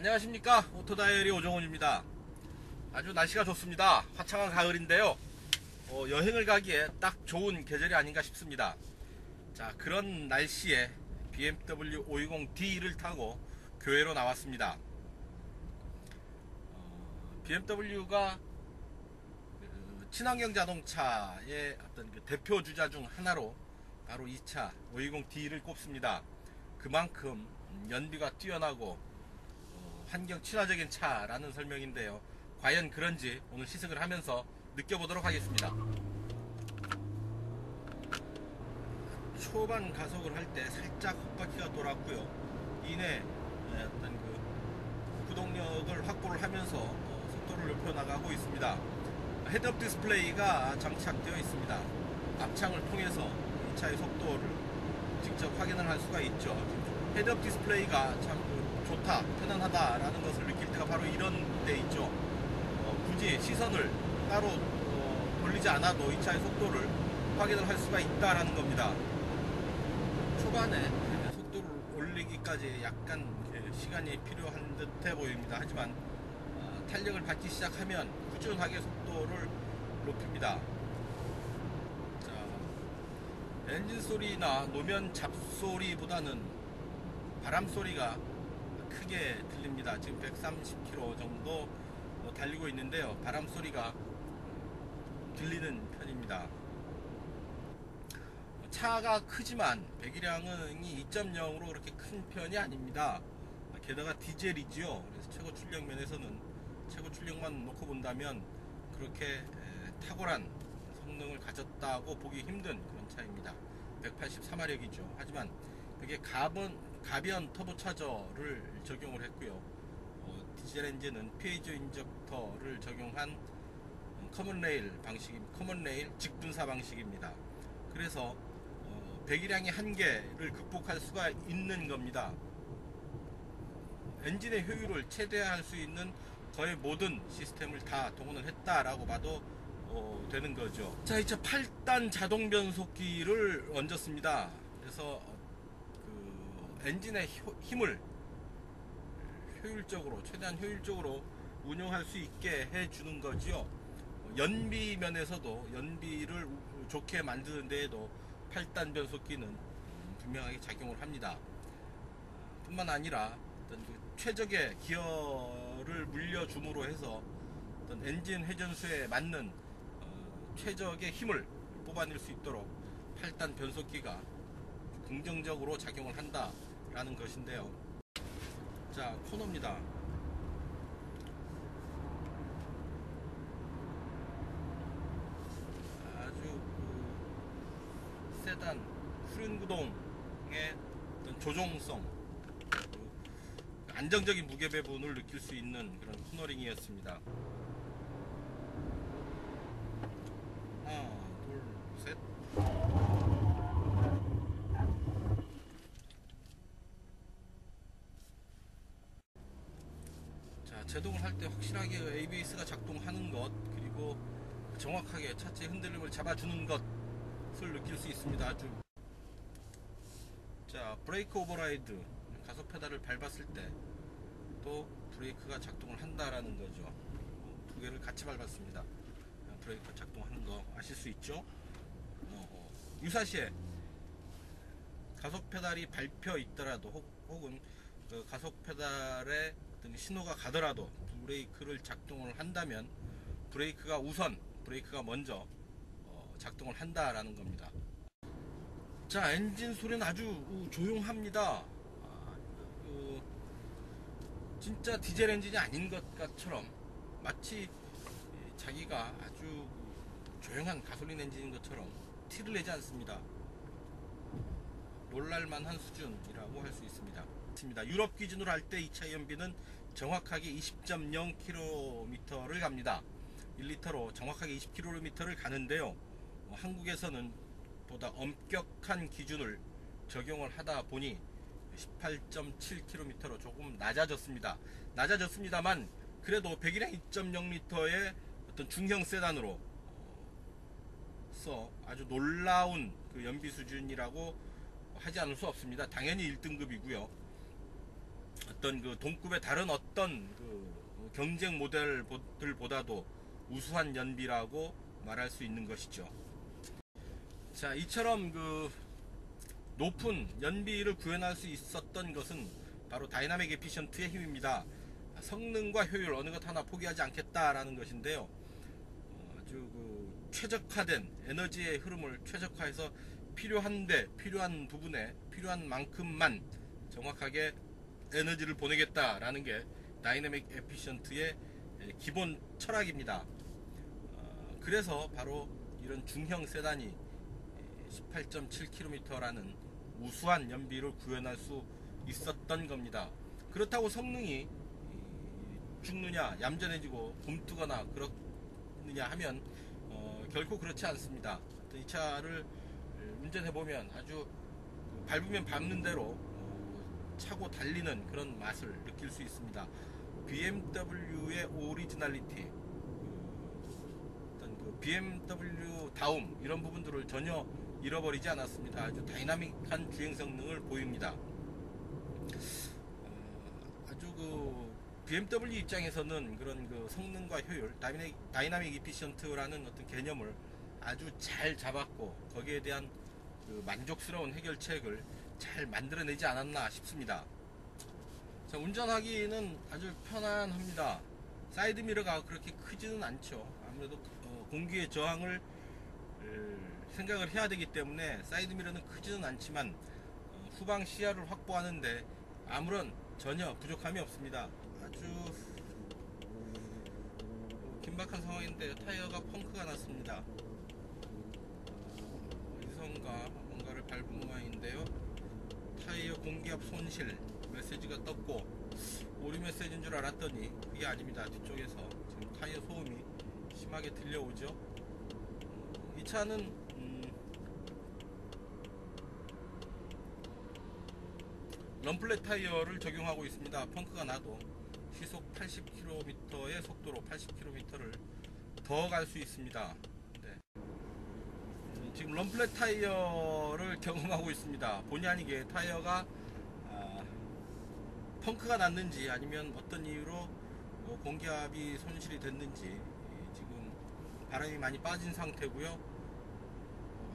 안녕하십니까, 오토다이어리 오정훈입니다. 아주 날씨가 좋습니다. 화창한 가을인데요, 여행을 가기에 딱 좋은 계절이 아닌가 싶습니다. 자, 그런 날씨에 BMW 520D를 타고 교회로 나왔습니다. BMW가 친환경 자동차의 어떤 그 대표 주자 중 하나로 바로 이 차 520D를 꼽습니다. 그만큼 연비가 뛰어나고 환경 친화적인 차라는 설명인데요, 과연 그런지 오늘 시승을 하면서 느껴보도록 하겠습니다. 초반 가속을 할 때 살짝 헛바퀴가 돌았고요, 이내 어떤 그 구동력을 확보를 하면서 속도를 높여 나가고 있습니다. 헤드업 디스플레이가 장착되어 있습니다. 앞창을 통해서 이 차의 속도를 직접 확인을 할 수가 있죠. 헤드업 디스플레이가 참 좋다, 편안하다 라는 것을 느낄 때가 바로 이런 데 있죠. 굳이 시선을 따로 돌리지 않아도 이 차의 속도를 확인을 할 수가 있다라는 겁니다. 초반에 속도를 올리기까지 약간 시간이 필요한 듯해 보입니다. 하지만 탄력을 받기 시작하면 꾸준하게 속도를 높입니다. 자, 엔진 소리나 노면 잡소리보다는 바람 소리가 크게 들립니다. 지금 130km 정도 달리고 있는데요, 바람 소리가 들리는 편입니다. 차가 크지만 배기량이 2.0으로 그렇게 큰 편이 아닙니다. 게다가 디젤이지요. 그래서 최고 출력 면에서는 최고 출력만 놓고 본다면 그렇게 탁월한 성능을 가졌다고 보기 힘든 그런 차입니다. 184마력이죠. 하지만 그게 가변 터보차저를 적용을 했고요, 디젤 엔진은 퓨에저 인젝터를 적용한 커먼레일 직분사 방식입니다. 그래서 배기량의 한계를 극복할 수가 있는 겁니다. 엔진의 효율을 최대화할 수 있는 거의 모든 시스템을 다 동원을 했다라고 봐도 되는 거죠. 자, 이제 8단 자동 변속기를 얹었습니다. 그래서 그 엔진의 힘을 최대한 효율적으로 운용할 수 있게 해주는 거지요. 연비 면에서도 연비를 좋게 만드는 데에도 8단 변속기는 분명하게 작용을 합니다. 뿐만 아니라 어떤 그 최적의 기어를 물려줌으로 해서 어떤 엔진 회전수에 맞는 최적의 힘을 뽑아낼 수 있도록 8단 변속기가 긍정적으로 작용을 한다라는 것인데요. 자, 코너입니다. 아주 세단 후륜구동의 어떤 조종성, 안정적인 무게 배분을 느낄 수 있는 그런 코너링이었습니다. 하나, 둘, 셋. 자, 제동을 할 때 확실하게 ABS가 작동하는 것, 그리고 정확하게 차체 흔들림을 잡아주는 것을 느낄 수 있습니다. 아주. 자, 브레이크 오버라이드, 가속 페달을 밟았을 때 또 브레이크가 작동을 한다라는 거죠. 두 개를 같이 밟았습니다. 브레이크가 작동하는 거 아실 수 있죠? 유사시에 가속 페달이 밟혀 있더라도 혹은 그 가속 페달에 어떤 신호가 가더라도 브레이크를 작동을 한다면 브레이크가 먼저 작동을 한다라는 겁니다. 자, 엔진 소리는 아주 조용합니다. 진짜 디젤 엔진이 아닌 것처럼, 마치 자기가 아주 조용한 가솔린 엔진인 것처럼 티를 내지 않습니다. 놀랄만한 수준이라고 할 수 있습니다. 유럽 기준으로 할 때 이 차의 연비는 정확하게 20.0km를 갑니다. 1리터로 정확하게 20km를 가는데요, 한국에서는 보다 엄격한 기준을 적용을 하다 보니 18.7km로 조금 낮아졌습니다만 그래도 배기량 2.0L의 어떤 중형 세단으로 아주 놀라운 그 연비 수준이라고 하지 않을 수 없습니다. 당연히 1등급이고요. 어떤 그 동급의 다른 어떤 그 경쟁 모델들보다도 우수한 연비라고 말할 수 있는 것이죠. 자, 이처럼 그 높은 연비를 구현할 수 있었던 것은 바로 다이나믹 에피션트의 힘입니다. 성능과 효율 어느 것 하나 포기하지 않겠다라는 것인데요. 아주 그 최적화된 에너지의 흐름을 최적화해서 필요한데 필요한 부분에 필요한 만큼만 정확하게 에너지를 보내겠다라는 게 다이내믹 에피션트의 기본 철학입니다. 그래서 바로 이런 중형 세단이 18.7km라는 우수한 연비를 구현할 수 있었던 겁니다. 그렇다고 성능이 죽느냐, 얌전해지고 굼뜨거나 그렇느냐 하면 결코 그렇지 않습니다. 이 차를 운전해보면 아주 밟으면 밟는 대로 차고 달리는 그런 맛을 느낄 수 있습니다. BMW의 오리지널리티, 어떤 그 BMW 다움 이런 부분들을 전혀 잃어버리지 않았습니다. 아주 다이나믹한 주행 성능을 보입니다. 아주 그 BMW 입장에서는 그런 그 성능과 효율, 다이나믹 이피션트라는 어떤 개념을 아주 잘 잡았고 거기에 대한 그 만족스러운 해결책을 잘 만들어내지 않았나 싶습니다. 자, 운전하기는 아주 편안합니다. 사이드미러가 그렇게 크지는 않죠. 아무래도 공기의 저항을 생각을 해야 되기 때문에 사이드미러는 크지는 않지만 후방 시야를 확보하는데 아무런 전혀 부족함이 없습니다. 아주 긴박한 상황인데 타이어가 펑크가 났습니다. 어디선가 뭔가를 밟은 모양인데요. 타이어 공기압 손실 메시지가 떴고 오류 메시지인 줄 알았더니 그게 아닙니다. 뒤쪽에서 지금 타이어 소음이 심하게 들려오죠. 이 차는 럼플렛 타이어를 적용하고 있습니다. 펑크가 나도 시속 80km의 속도로 80km를 더 갈 수 있습니다. 네. 지금 럼플렛 타이어를 경험하고 있습니다. 본의 아니게 타이어가 펑크가 났는지 아니면 어떤 이유로 공기압이 손실이 됐는지 지금 바람이 많이 빠진 상태고요.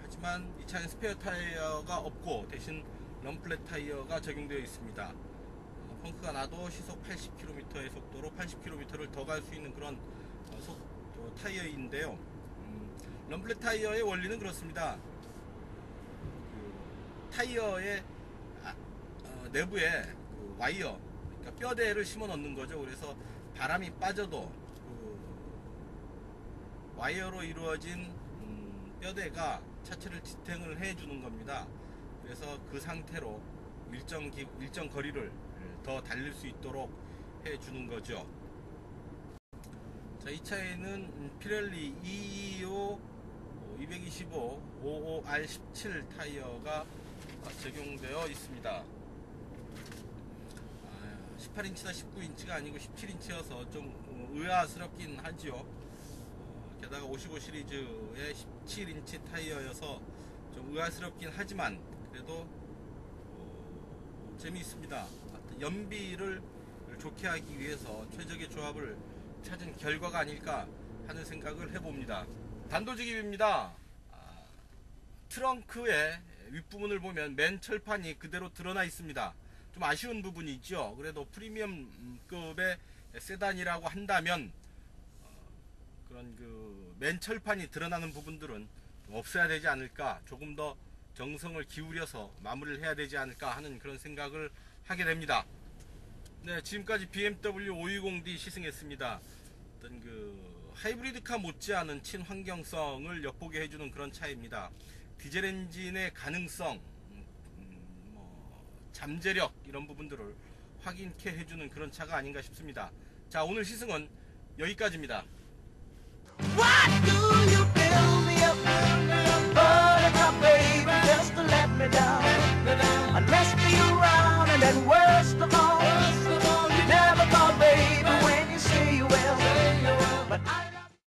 하지만 이 차는 스페어 타이어가 없고 대신 럼플렛 타이어가 적용되어 있습니다. 펑크가 나도 시속 80km의 속도로 80km를 더 갈 수 있는 그런 타이어인데요. 럼플렛 타이어의 원리는 그렇습니다. 타이어의 내부에 그 와이어, 그러니까 뼈대를 심어 넣는 거죠. 그래서 바람이 빠져도 그 와이어로 이루어진 뼈대가 차체를 지탱을 해 주는 겁니다. 그래서 그 상태로 일정 거리를 더 달릴 수 있도록 해 주는 거죠. 자, 이 차에는 피렐리 225 55R17 타이어가 적용되어 있습니다. 18인치나 19인치가 아니고 17인치여서 좀 의아스럽긴 하죠. 게다가 55 시리즈의 17인치 타이어여서 좀 의아스럽긴 하지만 그래도 재미있습니다. 연비를 좋게 하기 위해서 최적의 조합을 찾은 결과가 아닐까 하는 생각을 해봅니다. 단도직입입니다. 트렁크의 윗부분을 보면 맨 철판이 그대로 드러나 있습니다. 좀 아쉬운 부분이 있죠. 그래도 프리미엄급의 세단이라고 한다면 그런 그 맨 철판이 드러나는 부분들은 없어야 되지 않을까, 조금 더 정성을 기울여서 마무리를 해야 되지 않을까 하는 그런 생각을 하게 됩니다. 네, 지금까지 BMW 520D 시승했습니다. 어떤 그 하이브리드카 못지않은 친환경성을 엿보게 해주는 그런 차입니다. 디젤 엔진의 가능성, 잠재력 이런 부분들을 확인케 해주는 그런 차가 아닌가 싶습니다. 자, 오늘 시승은 여기까지입니다. Why do you build me up, buttercup baby, just to let me down? I messed you around and then worst of all,